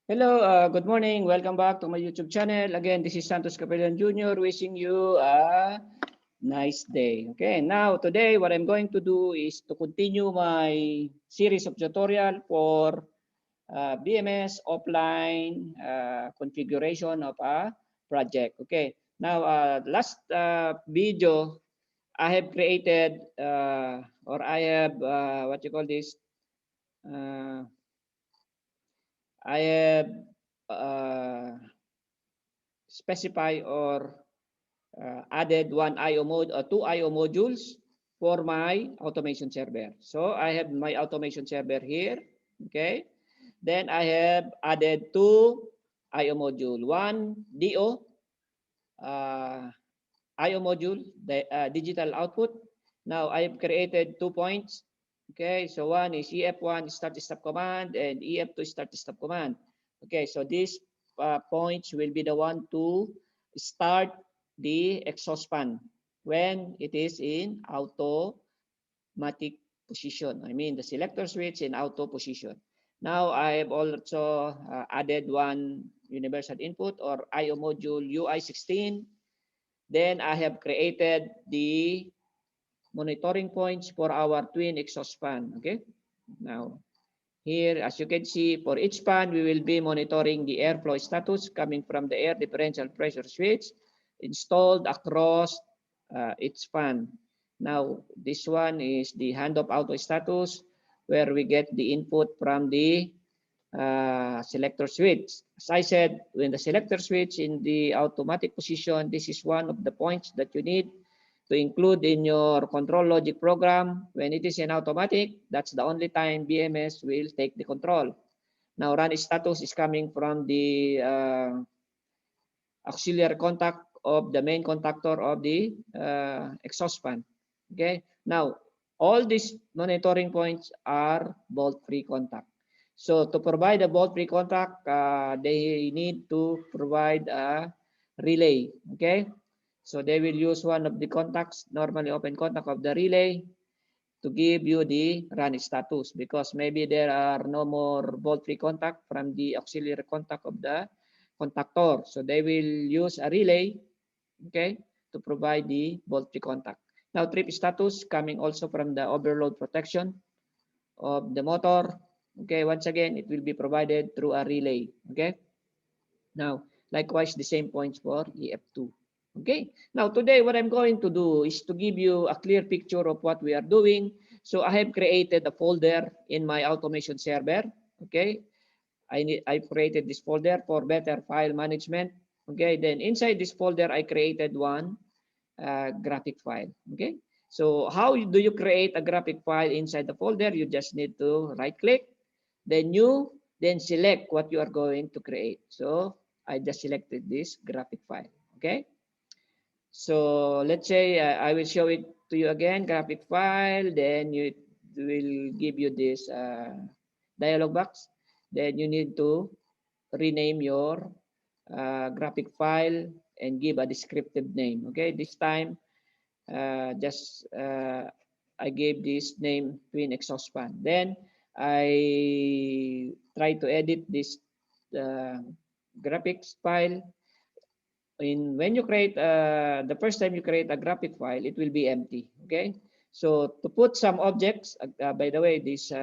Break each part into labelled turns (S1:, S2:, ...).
S1: Hello, good morning. Welcome back to my YouTube channel. Again, this is Santos Capellan Jr. wishing you a nice day. Okay, now today what I'm going to do is to continue my series of tutorial for BMS offline configuration of a project. Okay, now last video I have created or I have what you call this. Uh, I have uh, specify or added one IO mode or two IO modules for my automation server. So I have my automation server here. Okay. Then I have added two IO module, one DO uh, IO module, the digital output. Now I have created 2 points. Okay, so one is EF1 start stop command and EF2 start stop command. Okay, so these points will be the one to start the exhaust fan when it is in automatic position. I mean the selector switch in auto position. Now I have also added one universal input or IO module UI16. Then I have created the monitoring points for our twin exhaust fan. Okay. Now here, as you can see, for each fan, we will be monitoring the airflow status coming from the air differential pressure switch installed across each fan. Now, this one is the handoff auto status where we get the input from the selector switch. As I said, when the selector switch in the automatic position, this is one of the points that you need to include in your control logic program. When it is in automatic, that's the only time BMS will take the control. Now, run status is coming from the auxiliary contact of the main contactor of the exhaust fan. Okay. Now, all these monitoring points are bolt-free contact. So to provide a bolt-free contact, they need to provide a relay. Okay. So they will use one of the contacts, normally open contact of the relay, to give you the run status because maybe there are no more bolt-free contact from the auxiliary contact of the contactor. So they will use a relay, okay, to provide the bolt-free contact. Now trip status coming also from the overload protection of the motor. Okay, once again, it will be provided through a relay. Okay. Now, likewise, the same points for EF2. Okay. Now, today, what I'm going to do is to give you a clear picture of what we are doing. So, I have created a folder in my automation server. Okay. I created this folder for better file management. Okay. Then, inside this folder, I created one graphic file. Okay. So, how do you create a graphic file inside the folder? You just need to right click, then select what you are going to create. So I just selected this graphic file. Okay. So let's say I will show it to you again, graphic file. Then you will give you this dialog box. Then you need to rename your graphic file and give a descriptive name. Okay. This time, just I gave this name twin exhaust fan. Then I try to edit this uh, graphics file. When you create the first time you create a graphic file, it will be empty. Okay, so to put some objects, by the way, this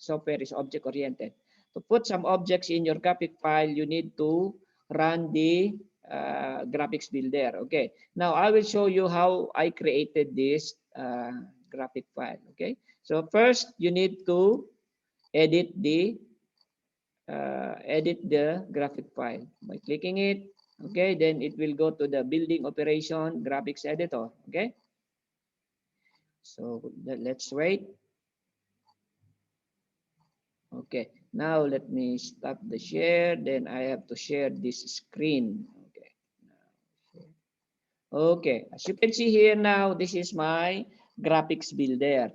S1: software is object oriented. To put some objects in your graphic file, you need to run the graphics builder. Okay, now I will show you how I created this graphic file. Okay, so first you need to edit the graphic file by clicking it. Okay, then it will go to the building operation graphics editor. Okay, so let's wait. Okay, now let me stop the share. Then I have to share this screen. Okay, okay, as you can see here now, this is my graphics builder.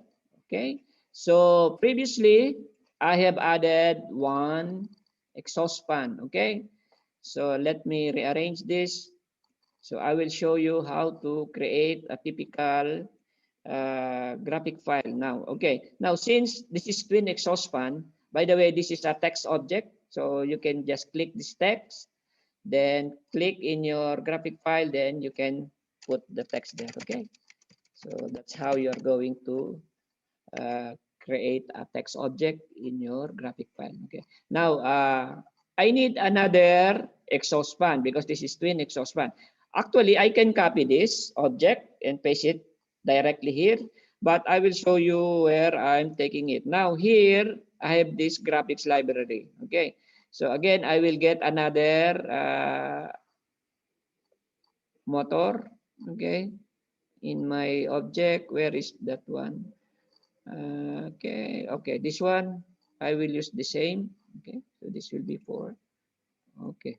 S1: Okay, so previously I have added one exhaust fan. Okay, so let me rearrange this. So I will show you how to create a typical graphic file now. Okay, now since this is twin exhaust fan, by the way, this is a text object. So you can just click this text, then click in your graphic file, then you can put the text there. Okay, so that's how you're going to create a text object in your graphic file. Okay, now I need another exhaust fan because this is twin exhaust fan. Actually, I can copy this object and paste it directly here, but I will show you where I'm taking it. Now here I have this graphics library. Okay, so again I will get another motor. Okay, in my object, where is that one? Okay, this one I will use the same. Okay, so this will be 4. Okay,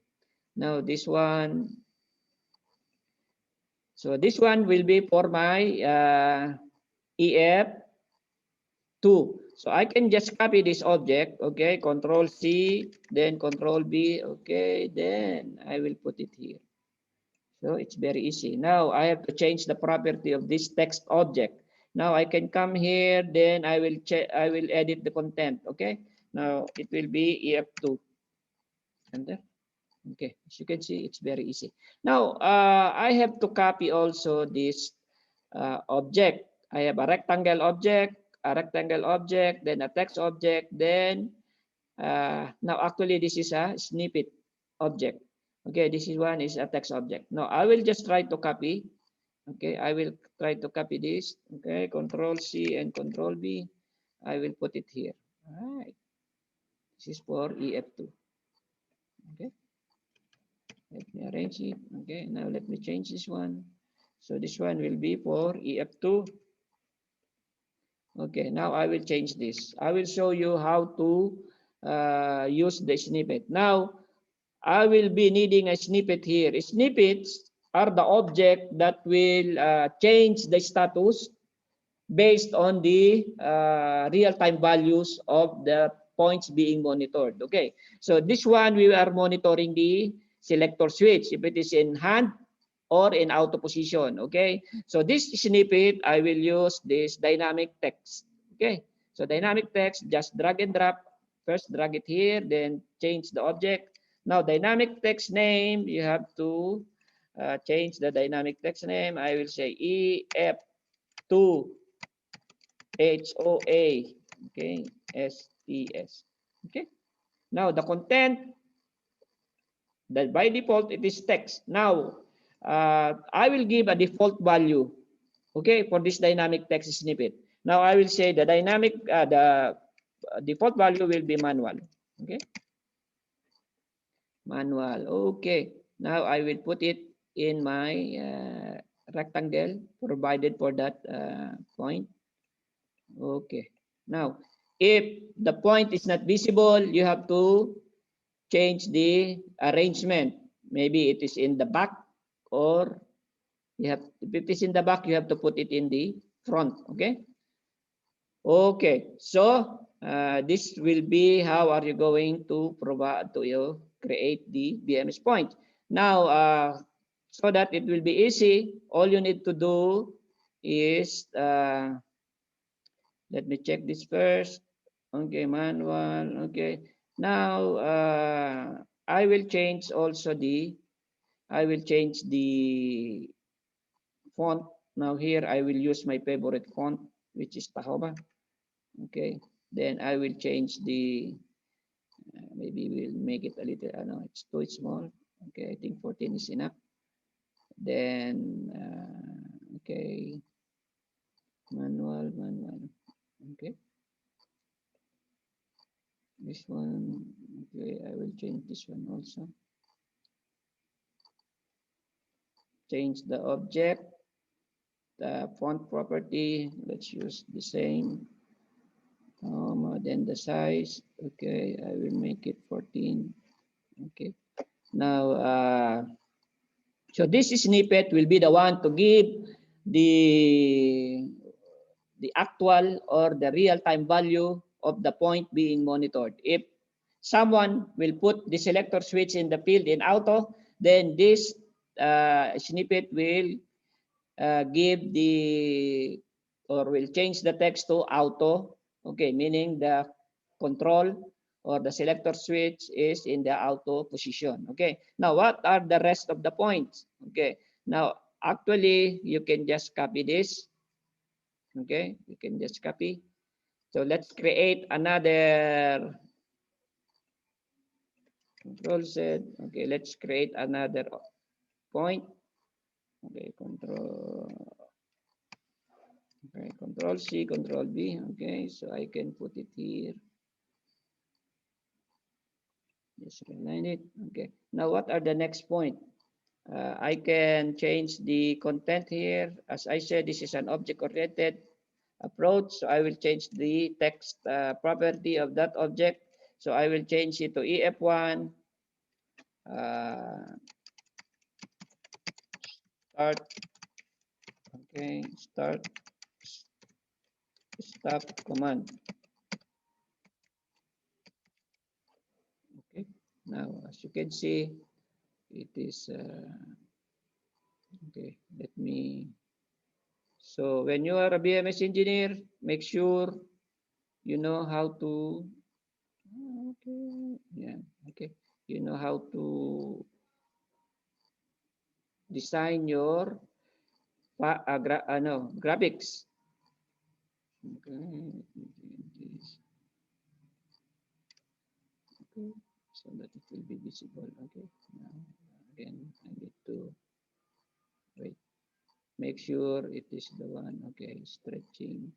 S1: now this one, so this one will be for my EF2. So I can just copy this object. Okay, Control C, then Control B. Okay, then I will put it here. So it's very easy. Now I have to change the property of this text object. Now I can come here, then I will edit the content. Okay. Now it will be EF2. Enter. Okay. As you can see, it's very easy. Now I have to copy also this object. I have a rectangle object, then a text object, then now actually this is a snippet object. Okay, this is one is a text object. Now I will just try to copy. Okay, I will try to copy this. Okay, Control C and Control B. I will put it here. All right. This is for EF2. Okay, let me arrange it. Okay, now let me change this one. So this one will be for EF2. Okay, now I will change this. I will show you how to use the snippet. Now, I will be needing a snippet here. Snippets are the object that will change the status based on the real-time values of the points being monitored. Okay, so this one we are monitoring the selector switch, if it is in hand or in auto position. Okay, so this snippet I will use this dynamic text. Okay, so dynamic text, just drag and drop. First drag it here, then change the object. Now dynamic text name, you have to change the dynamic text name. I will say EF2 HOA, okay, STS. Okay, now the content, that by default it is text. Now I will give a default value, okay, for this dynamic text snippet. Now I will say the dynamic the default value will be manual. Okay, manual. Okay, now I will put it in my rectangle provided for that point. Okay, now if the point is not visible, you have to change the arrangement. Maybe it is in the back, or you have, if it is in the back, you have to put it in the front. Okay, okay, so this will be how are you going to provide to you create the BMS point. Now so that it will be easy, all you need to do is let me check this first. Okay, manual. Okay, now I will change also the font. Now here I will use my favorite font, which is Tahoba. Okay, then I will change the maybe we'll make it a little, no, it's too small. Okay, I think 14 is enough. Then okay, manual. Okay, this one. Okay, I will change this one also. Change the object, the font property, let's use the same. Then the size, okay, I will make it 14. Okay, now so this snippet will be the one to give the actual or the real-time value of the point being monitored. If someone will put the selector switch in the field in auto, then this snippet will give the or will change the text to auto. Okay, meaning the control or the selector switch is in the auto position. Okay, now what are the rest of the points? Okay, now actually you can just copy this. Okay, you can just copy. So let's create another control Z. Okay, let's create another point. Okay, control C, control V. Okay, so I can put it here. Just align it. Okay, now what are the next point? I can change the content here. As I said, this is an object-oriented approach. So I will change the text property of that object. So I will change it to EF1. Start. Okay, start. Stop command. Okay, now as you can see, it is okay. Let me. So when you are a BMS engineer, make sure you know how to. Okay, yeah, okay. You know how to design your graphics. Okay, okay, so that it will be visible. Okay, now again I need to wait. Make sure it is the one. Okay, stretching.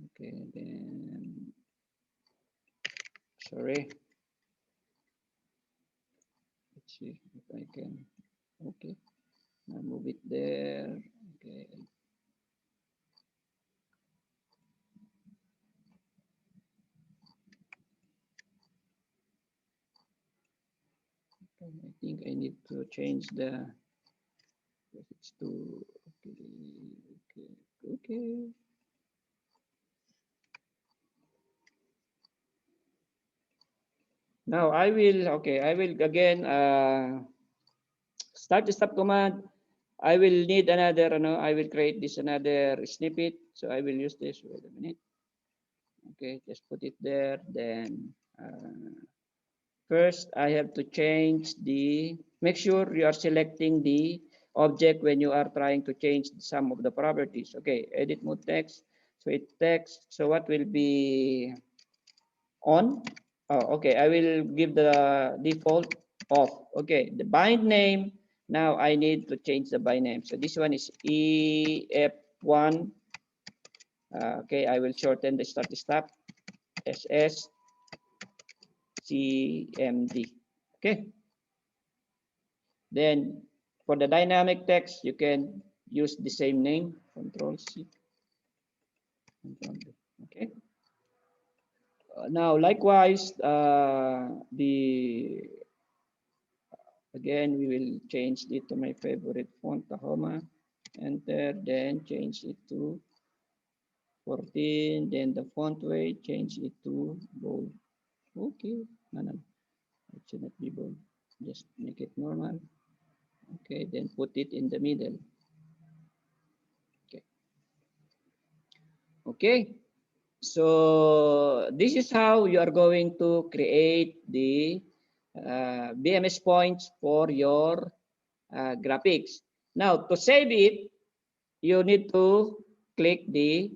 S1: Okay, then sorry. Let's see if I can. Okay, now move it there. Okay. I think I need to change the. It's too. Okay. Okay. Okay. Now I will. Okay, I will again. Start the stop command. I will need another. No, I will create this another snippet. So I will use this. Wait a minute. Okay, just put it there. Then first I have to change the. Make sure you are selecting the object when you are trying to change some of the properties. Okay, edit mode text. So it text. So what will be on? Oh, okay. I will give the default off. Okay, the bind name. Now I need to change the bind name. So this one is EF1. Okay, I will shorten the start stop SS CMD. Okay. Then for the dynamic text, you can use the same name. Control C. Control V. Okay. Now likewise, the again, we will change it to my favorite font, Tahoma. Enter, then change it to 14. Then the font weight, change it to bold. Okay, no, it should not be bold. Just make it normal. Okay, then put it in the middle. Okay. Okay. So this is how you are going to create the BMS points for your graphics. Now to save it, you need to click the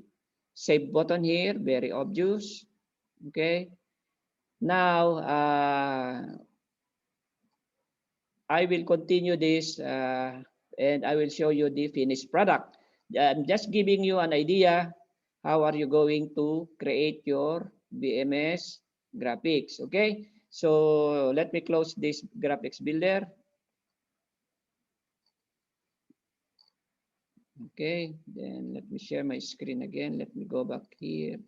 S1: save button here, very obvious. Okay. Now I will continue this and I will show you the finished product. I'm just giving you an idea how are you going to create your BMS graphics. Okay. So let me close this graphics builder. Okay, then let me share my screen again. Let me go back here.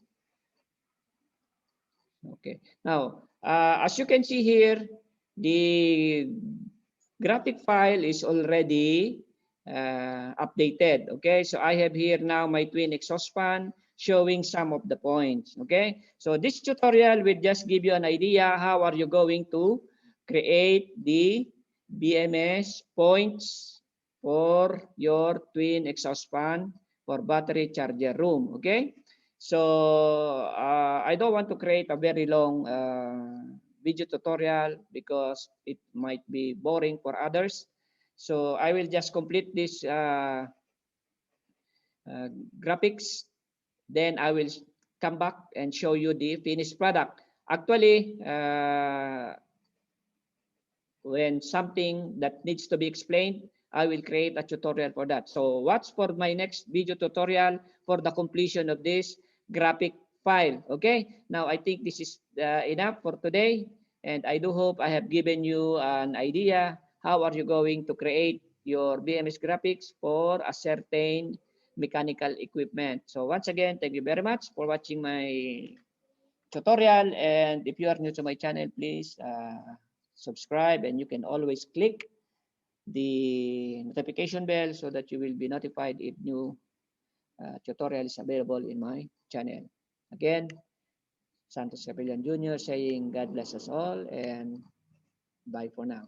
S1: Okay, now as you can see here, the graphic file is already updated. Okay, so I have here now my twin exhaust fan showing some of the points. Okay, so this tutorial will just give you an idea how are you going to create the BMS points for your twin exhaust fan for battery charger room. Okay, So I don't want to create a very long video tutorial because it might be boring for others. So I will just complete this graphics. Then I will come back and show you the finished product. Actually, when something that needs to be explained, I will create a tutorial for that. So watch for my next video tutorial for the completion of this graphic file. Okay, now I think this is enough for today, and I do hope I have given you an idea how are you going to create your BMS graphics for a certain mechanical equipment. So once again, thank you very much for watching my tutorial, and if you are new to my channel, please subscribe, and you can always click the notification bell so that you will be notified if new tutorial is available in my channel. Again, Santos Capellan Jr. saying God bless us all, and bye for now.